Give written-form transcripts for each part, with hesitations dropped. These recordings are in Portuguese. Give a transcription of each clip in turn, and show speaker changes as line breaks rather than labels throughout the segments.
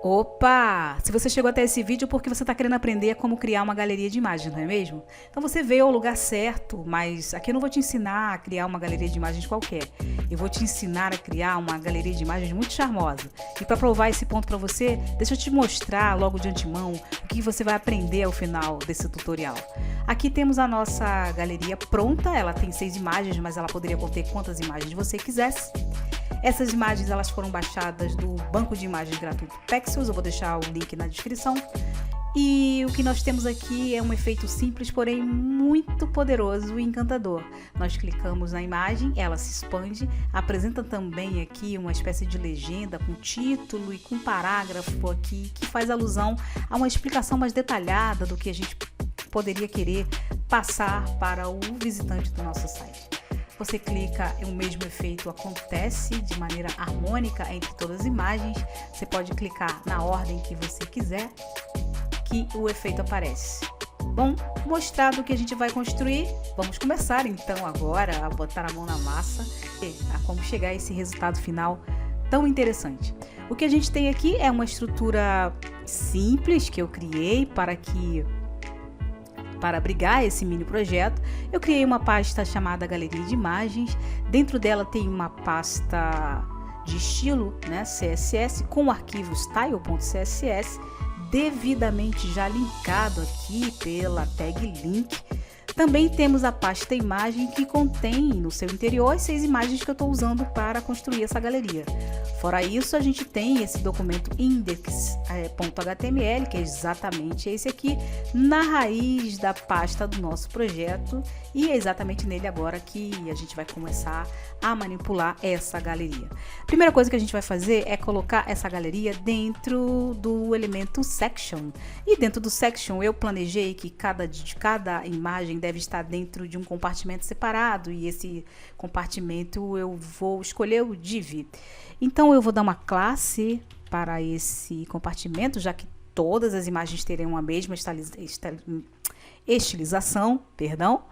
Opa! Se você chegou até esse vídeo porque você está querendo aprender como criar uma galeria de imagens, não é mesmo? Então você veio ao lugar certo, mas aqui eu não vou te ensinar a criar uma galeria de imagens qualquer. Eu vou te ensinar a criar uma galeria de imagens muito charmosa. E para provar esse ponto para você, deixa eu te mostrar logo de antemão o que você vai aprender ao final desse tutorial. Aqui temos a nossa galeria pronta, ela tem 6 imagens, mas ela poderia conter quantas imagens você quisesse. Essas imagens elas foram baixadas do banco de imagens gratuito Pexels, eu vou deixar o link na descrição. E o que nós temos aqui é um efeito simples, porém muito poderoso e encantador. Nós clicamos na imagem, ela se expande, apresenta também aqui uma espécie de legenda com título e com parágrafo aqui, que faz alusão a uma explicação mais detalhada do que a gente poderia querer passar para o visitante do nosso site. Você clica e o mesmo efeito acontece de maneira harmônica entre todas as imagens. Você pode clicar na ordem que você quiser que o efeito aparece. Bom, mostrado o que a gente vai construir, vamos começar então agora a botar a mão na massa e a como chegar a esse resultado final tão interessante. O que a gente tem aqui é uma estrutura simples que eu criei para abrigar esse mini projeto. Eu criei uma pasta chamada Galeria de Imagens. Dentro dela tem uma pasta de estilo, né, CSS, com o arquivo style.css, devidamente já linkado aqui pela tag link. Também temos a pasta imagem, que contém no seu interior as 6 imagens que eu estou usando para construir essa galeria. Fora isso, a gente tem esse documento index.html, que é exatamente esse aqui, na raiz da pasta do nosso projeto, e é exatamente nele agora que a gente vai começar a manipular essa galeria. Primeira coisa que a gente vai fazer é colocar essa galeria dentro do elemento section, e dentro do section eu planejei que cada imagem deve estar dentro de um compartimento separado, e esse compartimento eu vou escolher o div. Então eu vou dar uma classe para esse compartimento, já que todas as imagens terão a mesma estilização, perdão.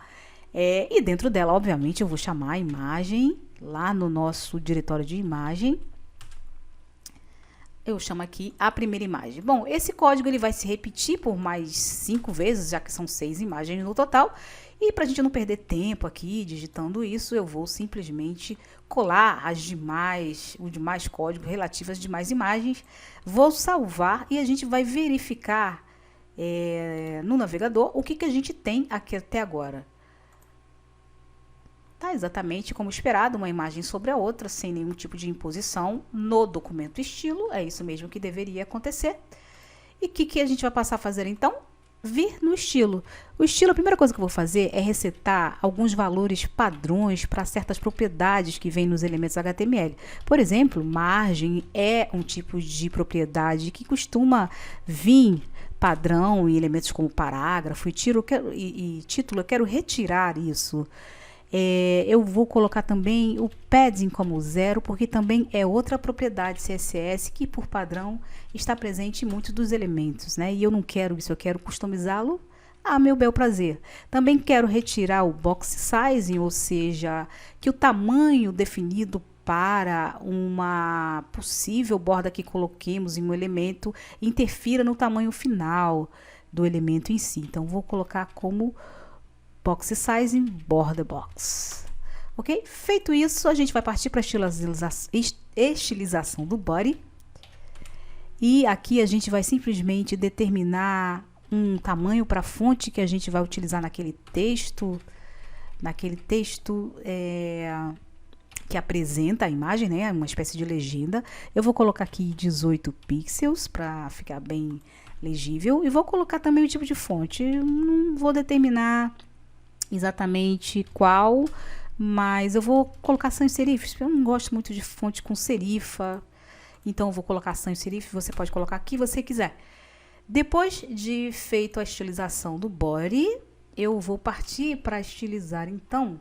E dentro dela, obviamente, eu vou chamar a imagem lá no nosso diretório de imagem. Eu chamo aqui a primeira imagem. Bom, esse código ele vai se repetir por mais 5 vezes, já que são 6 imagens no total. E para a gente não perder tempo aqui digitando isso, eu vou simplesmente colar os demais códigos relativos às demais imagens. Vou salvar e a gente vai verificar no navegador o que a gente tem aqui até agora. Tá exatamente como esperado, uma imagem sobre a outra, sem nenhum tipo de imposição no documento estilo. É isso mesmo que deveria acontecer. E o que a gente vai passar a fazer então? Vir no estilo. O estilo, a primeira coisa que eu vou fazer é resetar alguns valores padrões para certas propriedades que vêm nos elementos HTML. Por exemplo, margem é um tipo de propriedade que costuma vir padrão em elementos como parágrafo e título. Eu quero retirar isso. Eu vou colocar também o padding como 0, porque também é outra propriedade CSS que por padrão está presente em muitos dos elementos, né? E eu não quero isso, eu quero customizá-lo a meu bel prazer. Também quero retirar o box sizing, ou seja, que o tamanho definido para uma possível borda que coloquemos em um elemento interfira no tamanho final do elemento em si. Então vou colocar como box sizing border box. Ok? Feito isso, a gente vai partir para a estilização do body. E aqui a gente vai simplesmente determinar um tamanho para a fonte que a gente vai utilizar naquele texto que apresenta a imagem, né? Uma espécie de legenda. Eu vou colocar aqui 18 pixels para ficar bem legível. E vou colocar também o tipo de fonte. Eu não vou determinar exatamente qual, mas eu vou colocar sans serif. Eu não gosto muito de fonte com serifa, então eu vou colocar sans serif. Você pode colocar o que você quiser. Depois de feito a estilização do body, eu vou partir para estilizar então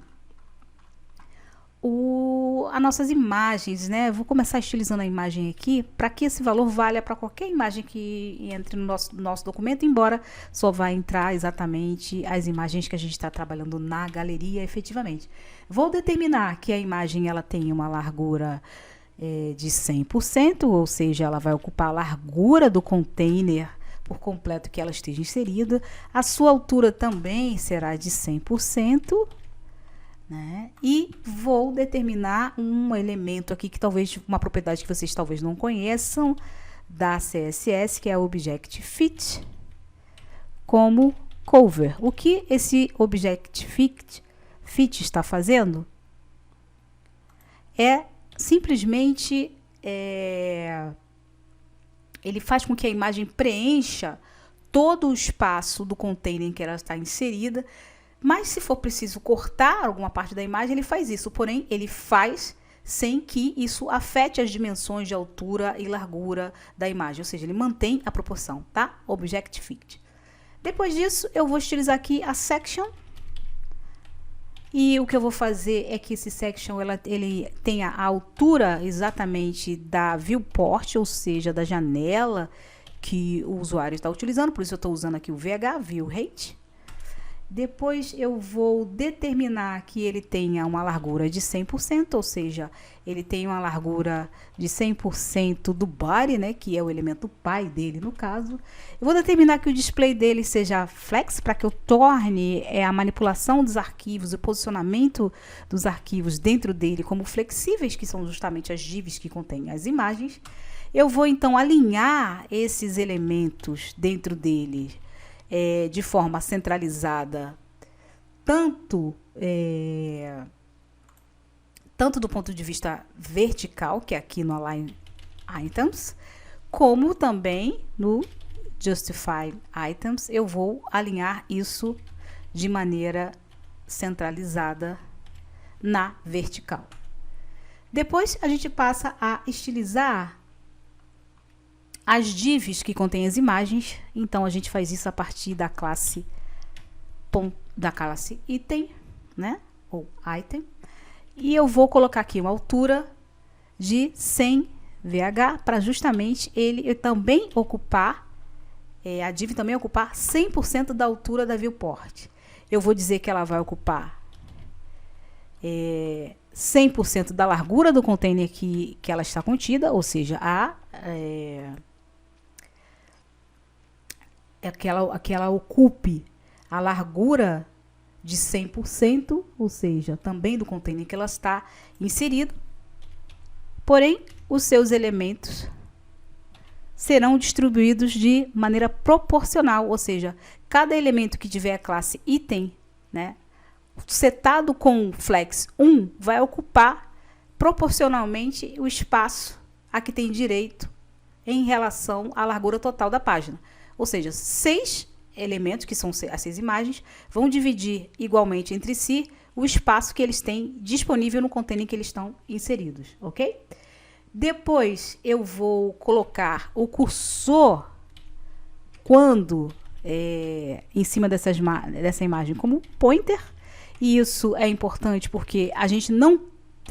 as nossas imagens, né? Eu vou começar estilizando a imagem aqui para que esse valor valha para qualquer imagem que entre no nosso documento, embora só vai entrar exatamente as imagens que a gente está trabalhando na galeria efetivamente. Vou determinar que a imagem ela tem uma largura de 100%, ou seja, ela vai ocupar a largura do container por completo que ela esteja inserida. A sua altura também será de 100%, né? E vou determinar um elemento aqui que talvez, uma propriedade que vocês talvez não conheçam da CSS, que é a Object Fit, como cover. O que esse Object Fit está fazendo é simplesmente ele faz com que a imagem preencha todo o espaço do container em que ela está inserida, mas se for preciso cortar alguma parte da imagem, ele faz isso, porém ele faz sem que isso afete as dimensões de altura e largura da imagem, ou seja, ele mantém a proporção, tá? Object Fit. Depois disso, eu vou estilizar aqui a section. E o que eu vou fazer é que esse section ele tenha a altura exatamente da viewport, ou seja, da janela que o usuário está utilizando. Por isso eu estou usando aqui o VH, View Height. Depois eu vou determinar que ele tenha uma largura de 100%, ou seja, ele tem uma largura de 100% do body, né, que é o elemento pai dele no caso. Eu vou determinar que o display dele seja flex, para que eu torne a manipulação dos arquivos, o posicionamento dos arquivos dentro dele como flexíveis, que são justamente as divs que contêm as imagens. Eu vou então alinhar esses elementos dentro dele de forma centralizada, tanto do ponto de vista vertical, que é aqui no Align Items, como também no Justify Items. Eu vou alinhar isso de maneira centralizada na vertical. Depois a gente passa a estilizar as divs que contêm as imagens. Então a gente faz isso a partir da classe item, né? Ou item. E eu vou colocar aqui uma altura de 100 VH para justamente ele também ocupar, a div também ocupar 100% da altura da viewport. Eu vou dizer que ela vai ocupar 100% da largura do container que ela está contida, ou seja, que ela ocupe a largura de 100%, ou seja, também do container que ela está inserida. Porém, os seus elementos serão distribuídos de maneira proporcional, ou seja, cada elemento que tiver a classe item, né, setado com flex 1, vai ocupar proporcionalmente o espaço a que tem direito em relação à largura total da página. Ou seja, 6 elementos, que são as 6 imagens, vão dividir igualmente entre si o espaço que eles têm disponível no container que eles estão inseridos, ok? Depois eu vou colocar o cursor quando em cima dessa imagem como pointer, e isso é importante porque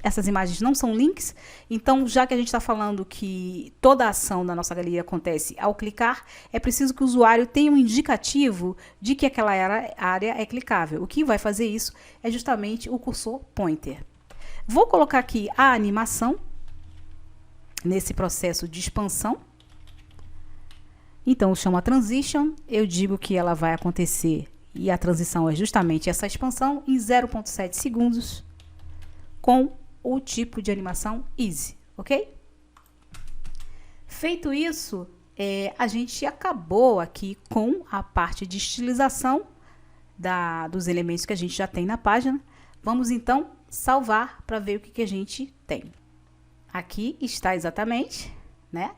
essas imagens não são links. Então, já que a gente está falando que toda a ação da nossa galeria acontece ao clicar, é preciso que o usuário tenha um indicativo de que aquela área é clicável. O que vai fazer isso é justamente o cursor pointer. Vou colocar aqui a animação nesse processo de expansão. Então, eu chamo a transition, eu digo que ela vai acontecer, e a transição é justamente essa expansão, em 0,7 segundos, com o tipo de animação Easy, ok? Feito isso, a gente acabou aqui com a parte de estilização dos elementos que a gente já tem na página. Vamos então salvar para ver o que a gente tem. Aqui está exatamente, né,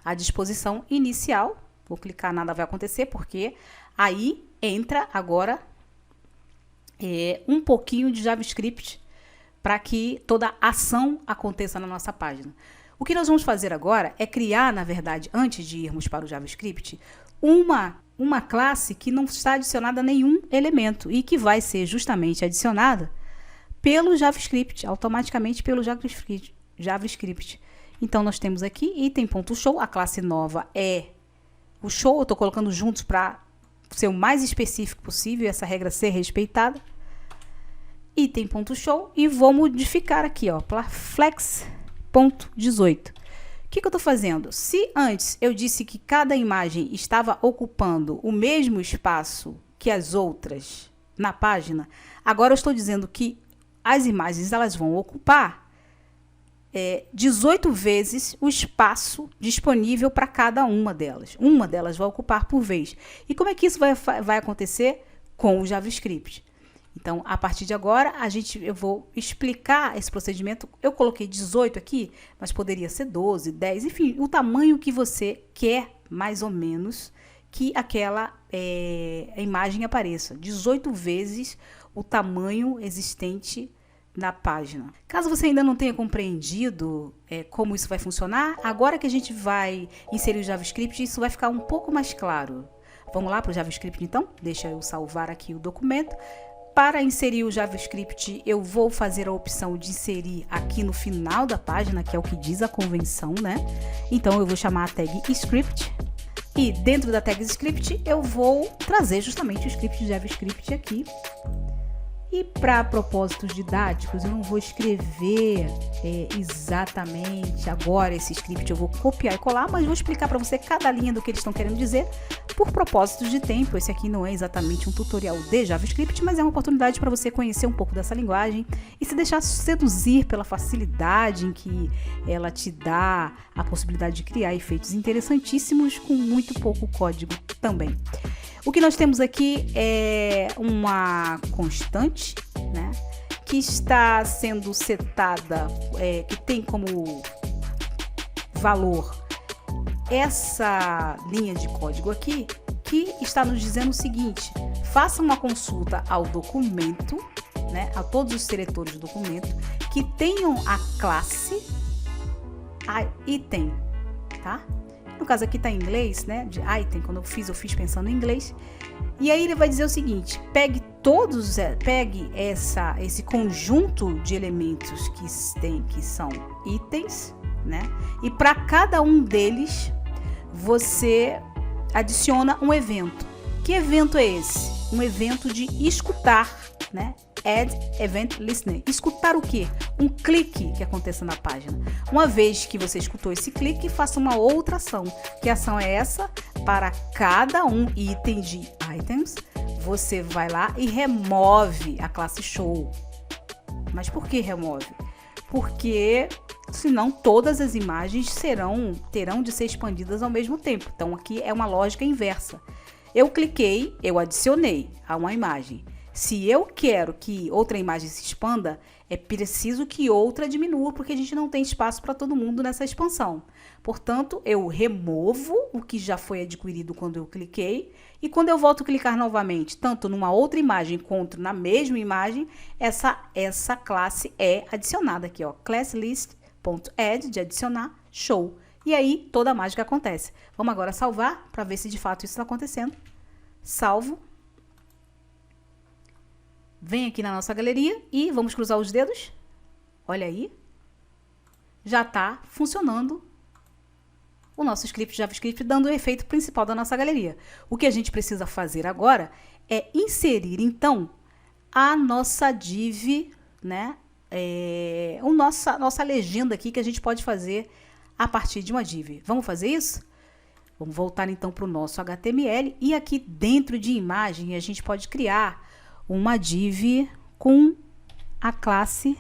a disposição inicial. Vou clicar, nada vai acontecer, porque aí entra agora um pouquinho de JavaScript para que toda ação aconteça na nossa página. O que nós vamos fazer agora é criar, na verdade, antes de irmos para o JavaScript, uma classe que não está adicionada a nenhum elemento e que vai ser justamente adicionada pelo JavaScript, automaticamente pelo JavaScript. Então, nós temos aqui item.show, a classe nova é o show, eu estou colocando juntos para ser o mais específico possível e essa regra ser respeitada. Item.show, e vou modificar aqui, ó, para flex 18. O que eu estou fazendo? Se antes eu disse que cada imagem estava ocupando o mesmo espaço que as outras na página, agora eu estou dizendo que as imagens elas vão ocupar 18 vezes o espaço disponível para cada uma delas. Uma delas vai ocupar por vez. E como é que isso vai acontecer? Com o JavaScript. Então, a partir de agora, eu vou explicar esse procedimento. Eu coloquei 18 aqui, mas poderia ser 12, 10, enfim, o tamanho que você quer, mais ou menos, que aquela imagem apareça. 18 vezes o tamanho existente na página. Caso você ainda não tenha compreendido como isso vai funcionar, agora que a gente vai inserir o JavaScript, isso vai ficar um pouco mais claro. Vamos lá para o JavaScript então? Deixa eu salvar aqui o documento. Para inserir o JavaScript, eu vou fazer a opção de inserir aqui no final da página, que é o que diz a convenção, né? Então, eu vou chamar a tag script. E dentro da tag script, eu vou trazer justamente o script de JavaScript aqui. E para propósitos didáticos, eu não vou escrever exatamente agora esse script, eu vou copiar e colar, mas vou explicar para você cada linha do que eles estão querendo dizer por propósitos de tempo. Esse aqui não é exatamente um tutorial de JavaScript, mas é uma oportunidade para você conhecer um pouco dessa linguagem e se deixar seduzir pela facilidade em que ela te dá a possibilidade de criar efeitos interessantíssimos com muito pouco código também. O que nós temos aqui é uma constante, né, que está sendo setada, que tem como valor essa linha de código aqui, que está nos dizendo o seguinte: faça uma consulta ao documento, né, a todos os seletores do documento que tenham a classe item, tá? No caso aqui está em inglês, né, de item, quando eu fiz pensando em inglês. E aí ele vai dizer o seguinte: pegue esse conjunto de elementos que são itens, né? E para cada um deles você adiciona um evento. Que evento é esse? Um evento de escutar, né? Add Event Listener. Escutar o quê? Um clique que aconteça na página. Uma vez que você escutou esse clique, faça uma outra ação. Que ação é essa? Para cada um item de items, você vai lá e remove a classe show. Mas por que remove? Porque senão todas as imagens terão de ser expandidas ao mesmo tempo. Então aqui é uma lógica inversa. Eu cliquei, eu adicionei a uma imagem. Se eu quero que outra imagem se expanda, é preciso que outra diminua, porque a gente não tem espaço para todo mundo nessa expansão. Portanto, eu removo o que já foi adquirido quando eu cliquei, e quando eu volto a clicar novamente, tanto numa outra imagem quanto na mesma imagem, essa classe é adicionada aqui, ó, ClassList.add, de adicionar, show. E aí, toda a mágica acontece. Vamos agora salvar, para ver se de fato isso está acontecendo. Salvo. Vem aqui na nossa galeria e vamos cruzar os dedos. Olha aí. Já está funcionando o nosso script JavaScript, dando o efeito principal da nossa galeria. O que a gente precisa fazer agora é inserir, então, a nossa div, né? Nossa legenda aqui que a gente pode fazer a partir de uma div. Vamos fazer isso? Vamos voltar, então, para o nosso HTML. E aqui dentro de imagem, a gente pode criar uma div com a classe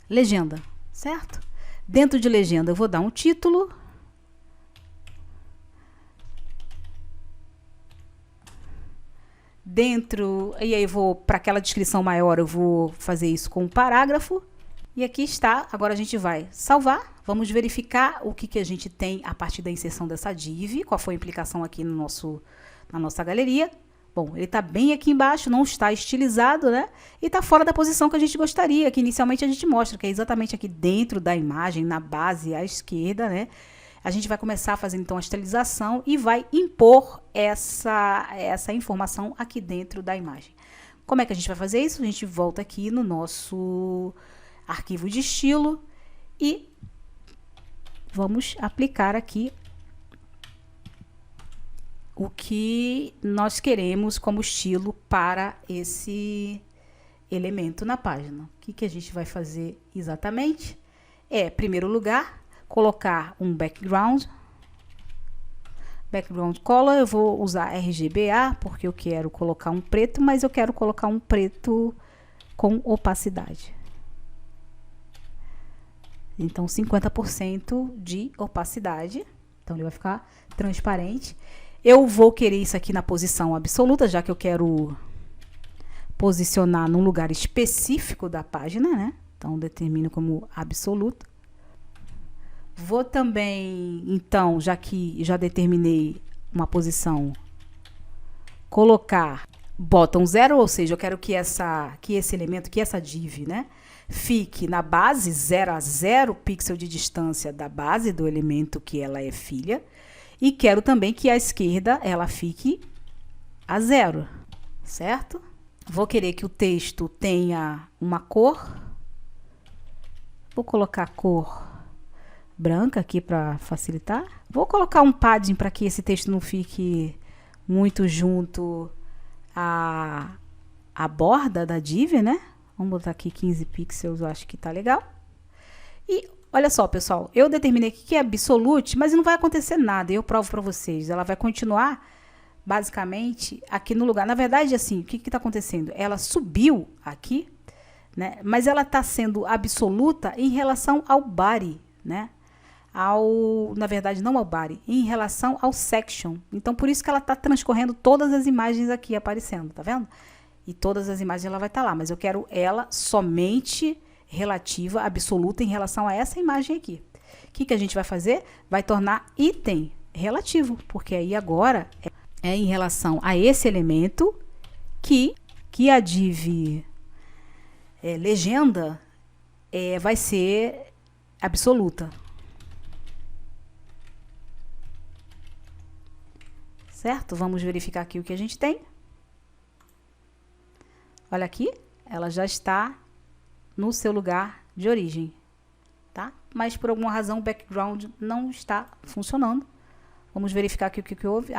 legenda, certo? Dentro de legenda eu vou dar um título. E aí vou para aquela descrição maior, eu vou fazer isso com um parágrafo. E aqui está, agora a gente vai salvar. Vamos verificar o que a gente tem a partir da inserção dessa div, qual foi a implicação aqui na nossa galeria. Bom, ele está bem aqui embaixo, não está estilizado, né? E está fora da posição que a gente gostaria, que inicialmente a gente mostra, que é exatamente aqui dentro da imagem, na base à esquerda, né? A gente vai começar a fazer, então, a estilização e vai impor essa informação aqui dentro da imagem. Como é que a gente vai fazer isso? A gente volta aqui no nosso arquivo de estilo e vamos aplicar aqui o que nós queremos como estilo para esse elemento na página. O que a gente vai fazer exatamente? Em primeiro lugar, colocar um background color. Eu vou usar RGBA porque eu quero colocar um preto, mas eu quero colocar um preto com opacidade. Então 50% de opacidade. Então ele vai ficar transparente. Eu vou querer isso aqui na posição absoluta, já que eu quero posicionar num lugar específico da página, né? Então determino como absoluto. Vou também, então, já que já determinei uma posição, colocar bottom 0, ou seja, eu quero que esse elemento, que essa div, né, fique na base 0 a 0 pixel de distância da base do elemento que ela é filha. E quero também que a esquerda ela fique a 0, certo? Vou querer que o texto tenha uma cor. Vou colocar cor branca aqui para facilitar. Vou colocar um padding para que esse texto não fique muito junto à borda da div, né? Vamos botar aqui 15 pixels, eu acho que tá legal. E olha só, pessoal, eu determinei aqui que é absolute, mas não vai acontecer nada. Eu provo para vocês. Ela vai continuar basicamente aqui no lugar. Na verdade, assim, o que está acontecendo? Ela subiu aqui, né? Mas ela está sendo absoluta em relação ao body, né? Na verdade, não ao body, em relação ao section. Então, por isso que ela está transcorrendo todas as imagens aqui aparecendo, tá vendo? E todas as imagens ela vai estar lá, mas eu quero ela somente relativa, absoluta em relação a essa imagem aqui. O que a gente vai fazer? Vai tornar item relativo, porque aí agora é em relação a esse elemento que a div legenda vai ser absoluta. Certo? Vamos verificar aqui o que a gente tem. Olha aqui, ela já está no seu lugar de origem, tá? Mas por alguma razão o background não está funcionando. Vamos verificar aqui o que houve.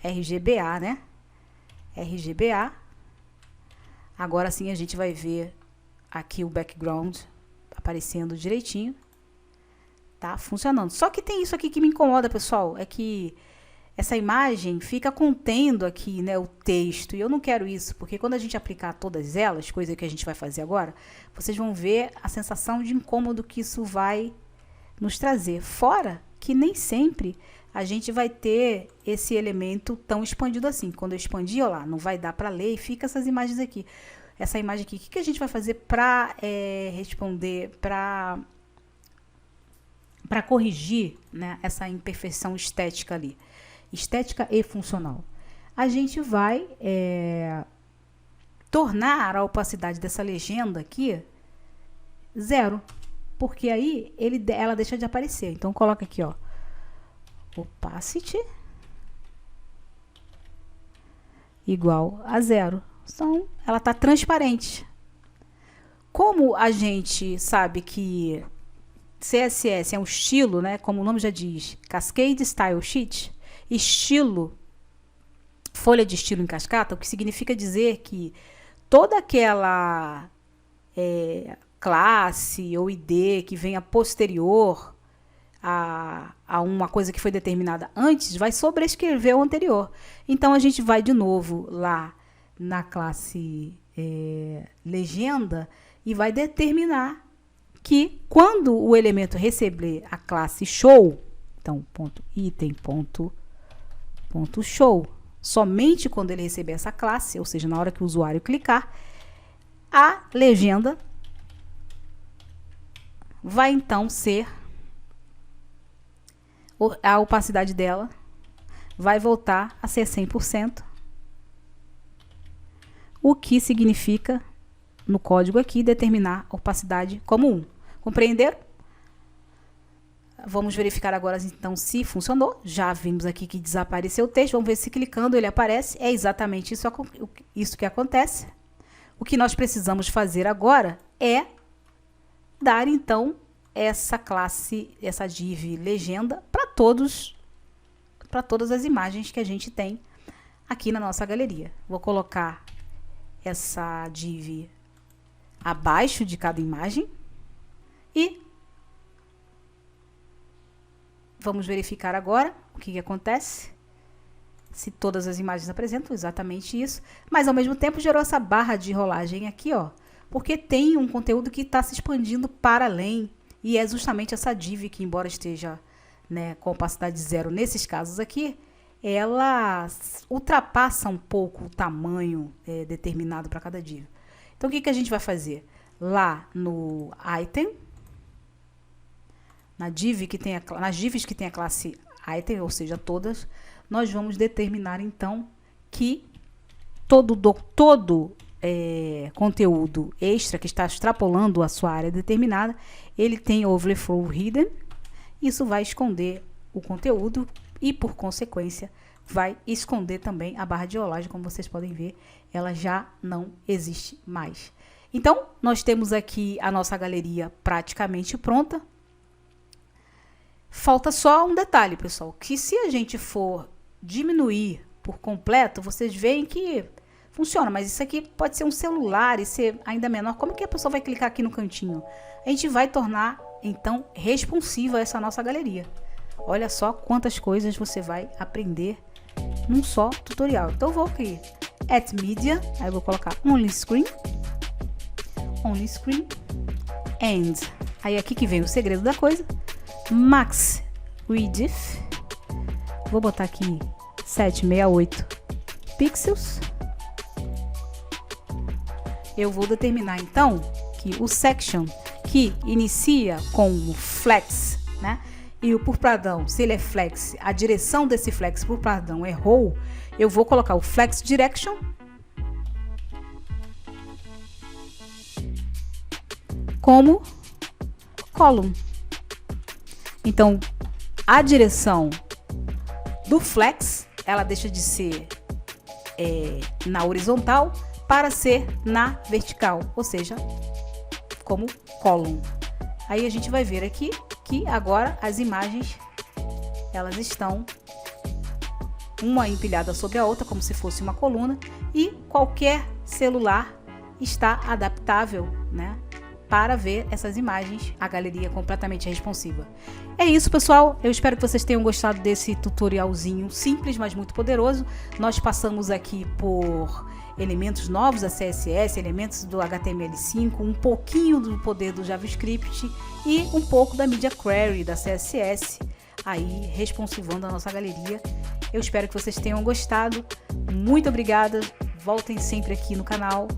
RGBA, né? RGBA. Agora sim a gente vai ver aqui o background aparecendo direitinho. Tá funcionando. Só que tem isso aqui que me incomoda, pessoal. É que essa imagem fica contendo aqui, né, o texto. E eu não quero isso, porque quando a gente aplicar todas elas, coisa que a gente vai fazer agora, vocês vão ver a sensação de incômodo que isso vai nos trazer. Fora que nem sempre a gente vai ter esse elemento tão expandido assim. Quando eu expandir, ó lá, não vai dar para ler e fica essas imagens aqui. Essa imagem aqui, o que a gente vai fazer para responder, para corrigir, né, essa imperfeição estética ali? Estética e funcional. A gente vai tornar a opacidade dessa legenda aqui 0, porque aí ela deixa de aparecer. Então coloca aqui, ó, opacity igual a 0. Então ela está transparente. Como a gente sabe que CSS é um estilo, né, como o nome já diz, Cascade Style Sheet, estilo, folha de estilo em cascata, o que significa dizer que toda aquela classe ou ID que venha posterior a uma coisa que foi determinada antes, vai sobrescrever o anterior. Então, a gente vai de novo lá na classe legenda e vai determinar que quando o elemento receber a classe show, então, .item, .show, somente quando ele receber essa classe, ou seja, na hora que o usuário clicar, a legenda vai então ser, a opacidade dela vai voltar a ser 100%, o que significa, no código aqui, determinar a opacidade como 1. Compreenderam? Vamos verificar agora, então, se funcionou. Já vimos aqui que desapareceu o texto. Vamos ver se clicando ele aparece. É exatamente isso que acontece. O que nós precisamos fazer agora é dar, então, essa classe, essa div legenda para todas as imagens que a gente tem aqui na nossa galeria. Vou colocar essa div abaixo de cada imagem e vamos verificar agora o que acontece. Se todas as imagens apresentam exatamente isso, mas ao mesmo tempo gerou essa barra de rolagem aqui, ó, porque tem um conteúdo que está se expandindo para além, e é justamente essa div que, embora esteja, né, com opacidade zero nesses casos aqui, ela ultrapassa um pouco o tamanho determinado para cada div. Então, o que a gente vai fazer? Lá no item, nas divs que tem a classe item, ou seja, todas, nós vamos determinar, então, que todo conteúdo extra que está extrapolando a sua área determinada, ele tem overflow hidden. Isso vai esconder o conteúdo e, por consequência, vai esconder também a barra de rolagem. Como vocês podem ver, ela já não existe mais. Então, nós temos aqui a nossa galeria praticamente pronta. Falta só um detalhe, pessoal, que se a gente for diminuir por completo, vocês veem que funciona, mas isso aqui pode ser um celular e ser ainda menor. Como que a pessoa vai clicar aqui no cantinho? A gente vai tornar, então, responsiva essa nossa galeria. Olha só quantas coisas você vai aprender num só tutorial. Então, eu vou aqui, Add Media, aí eu vou colocar Only Screen, and, aí aqui que vem o segredo da coisa, Max Width, vou botar aqui 768 pixels. Eu vou determinar então que o section que inicia com o flex, né? E o por padrão, se ele é flex, a direção desse flex por padrão é row, eu vou colocar o flex direction como column. Então, a direção do flex, ela deixa de ser na horizontal para ser na vertical, ou seja, como column. Aí a gente vai ver aqui que agora as imagens, elas estão uma empilhada sobre a outra, como se fosse uma coluna, e qualquer celular está adaptável, né, para ver essas imagens, a galeria completamente responsiva. É isso, pessoal, eu espero que vocês tenham gostado desse tutorialzinho simples, mas muito poderoso. Nós passamos aqui por elementos novos da CSS, elementos do HTML5, um pouquinho do poder do JavaScript e um pouco da Media Query da CSS, aí responsivando a nossa galeria. Eu espero que vocês tenham gostado. Muito obrigada, voltem sempre aqui no canal.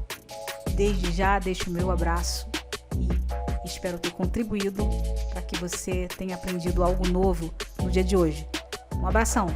Desde já deixo o meu abraço e espero ter contribuído para que você tenha aprendido algo novo no dia de hoje. Um abração!